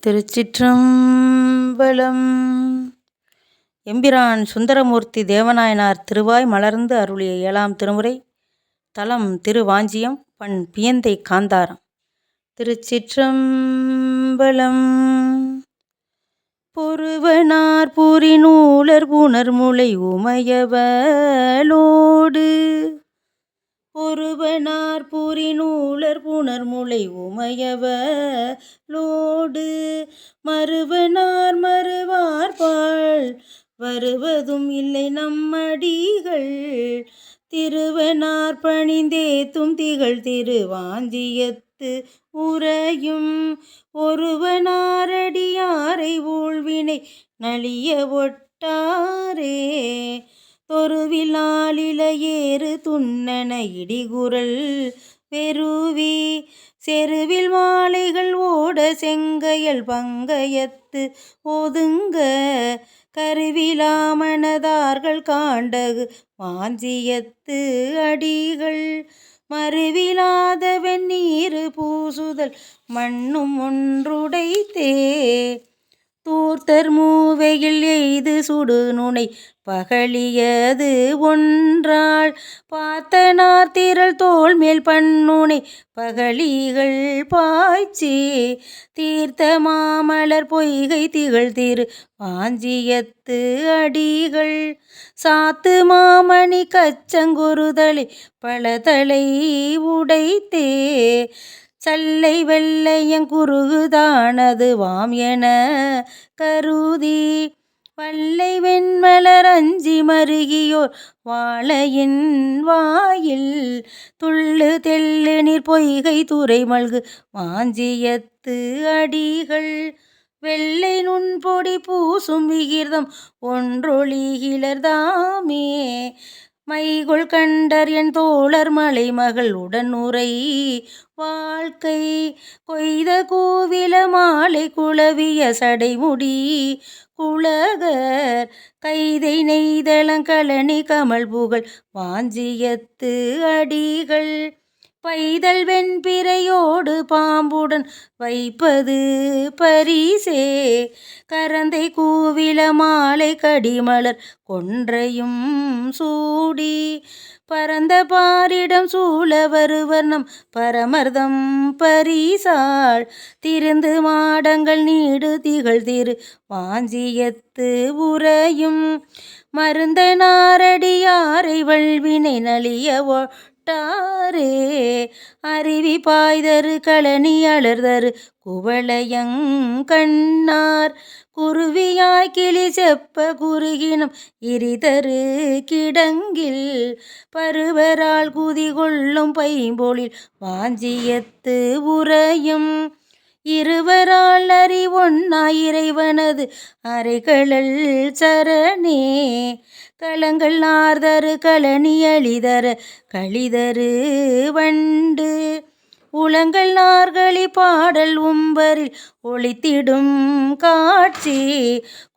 திருச்சிற்றம்பலம். எம்பிரான் சுந்தரமூர்த்தி தேவநாயனார் திருவாய் மலர்ந்து அருளிய 7ஆம் திருமுறை. தலம் திருவாஞ்சியம். பண் பியந்தை காந்தாரம். திருச்சிற்றம்பலம். பொருவனார் புரிநூலர் புணர்முலை உமையவளோடு ஒருவனார் புரிநூலர் புணர்முலை உமையவளோடு மறுவனார் மறுவார்பாள் வருவதும் இல்லை நம்மடிகள் திருவனார் பணிந்தேத்தும் திகழ் திருவாஞ்சியத்து உறையும் ஒருவனாரடியாரை ஊழ்வினை நலிய ஒட்டாரே தொருவிலாலிலையேறு துண்ணன இடிகுரல் வெறுவி செருவில் மாலைகள் ஓட செங்கையல் பங்கயத்து ஒதுங்க கருவிலாமனதார்கள் காண்டகு வாஞ்சியத்து அடிகள் மறுவிலாத வெந்நீரு பூசுதல் மண்ணும் ஒன்றுடைத்தே தூர்த்தர் மூவையில் எய்து சுடுநுனை பகலியது ஒன்றாள் பார்த்தனார் திரள் தோள் மேல் பன்னுனை பகலிகள் பாய்ச்சி தீர்த்த மாமலர் பொய்கை திகழ் திரு வாஞ்சியத்து அடிகள் சாத்து மாமணி கச்சங்குறுதலை பலதலை உடைத்தே சல்லை வெள்ளையங்குருகுதானது வாம் என கருதி வல்லை வெண்மலர் அஞ்சி மருகியோர் வாழையின் வாயில் துள்ளு தெள்ளு நீர் பொய்கை துறை மல்கு வாஞ்சியத்து அடிகள் வெள்ளை நுண்பொடி பூசும் விகிர்தம் ஒன்றொழிகிலர்தாமே மைகொள் கண்டர் என் தோழர் மலைமகள் உடனுரை வாழ்க்கை கொய்த கோவில மாலை குளவிய சடைமுடி குலகர் கைதை நெய்தளங்கழனி கமல் புகழ் வாஞ்சியத்து அடிகள் பைதல் வெண்பிறையோடு பாம்புடன் வைப்பது பரிசே கரந்தை கூவில மாலை கடிமலர் கொன்றையும் சூடி பரந்த பாரிடம் சூழ வருவர்ணம் பரமர்தம் பரிசாள் திருந்து மாடங்கள் நீடு திகழ் திரு வாஞ்சியத்து உறையும் மருந்த நாரடியாரை வல்வினை நலிய ஒட்டாரே அருவி பாய்தரு களனி அலர்தரு குவளையங்கண்ணார் குருவியாய் கிளி செப்ப குறுகினம் இரிதரு கிடங்கில் பருவரால் குதி கொள்ளும் பைம்பொழில் வாஞ்சியத்து உறையும் இருவரால் அறிவொன்னா இறைவனது அரைகளல் சரணே களங்கள் ஆர்தரு களனி அழிதர கழிதரு வண்டு உளங்கள் நார்களி பாடல் உம்பரில் ஒளித்திடும் காட்சி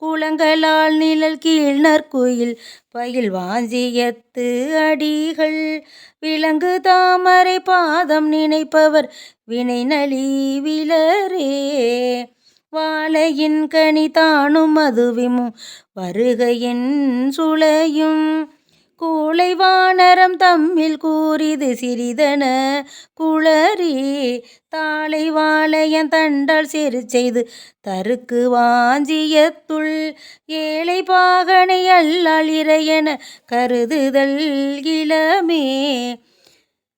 குளங்களால் நிழல் கீழ் நற்குயில் பயில் வாஞ்சியத்து அடிகள் விலங்கு தாமரை பாதம் நினைப்பவர் வினை நலிவிலரே வாழையின் கனி தானும் மதுவிமும் வருகையின் சுளையும் கூளை வானரம் தம்மில் கூறிது சிறிதன குளறி தாளை வாழையன் தண்டால் செரு செய்து தருக்கு வாஞ்சியத்துள் ஏழை பாகனை அல்லால் இறையென கருதுதல் இளமே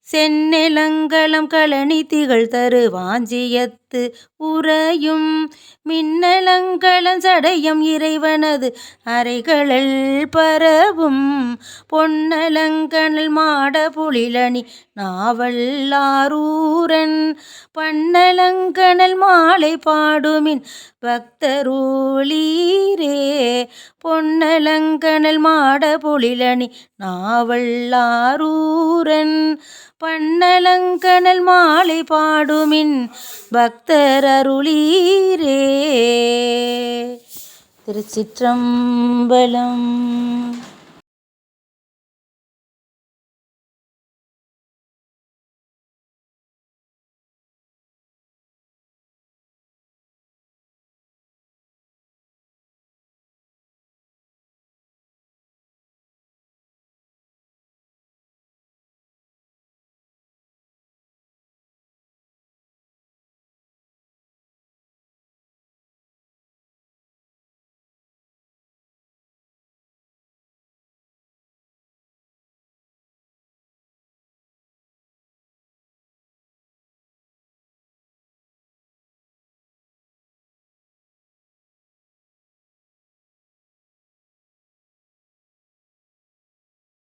செந்நெலங்களம் களனி திகழ் தரு வாஞ்சியத்து உறையும் மின்னலங்களம் சடையம் இறைவனது அறைகளல் பரவும் பொன்னலங்கணல் மாட புலிலணி நாவல்லாரூரன் பன்னலங்கணல் மாலை பாடுமின் பக்தரூளீரே பொன்னலங்கணல் மாட புலிலணி நாவல்லாரூரன் பன்னலங்கணல் மாலை பாடுமின் பக்தர் அருளீரே. திருச்சிற்றம்பலம்.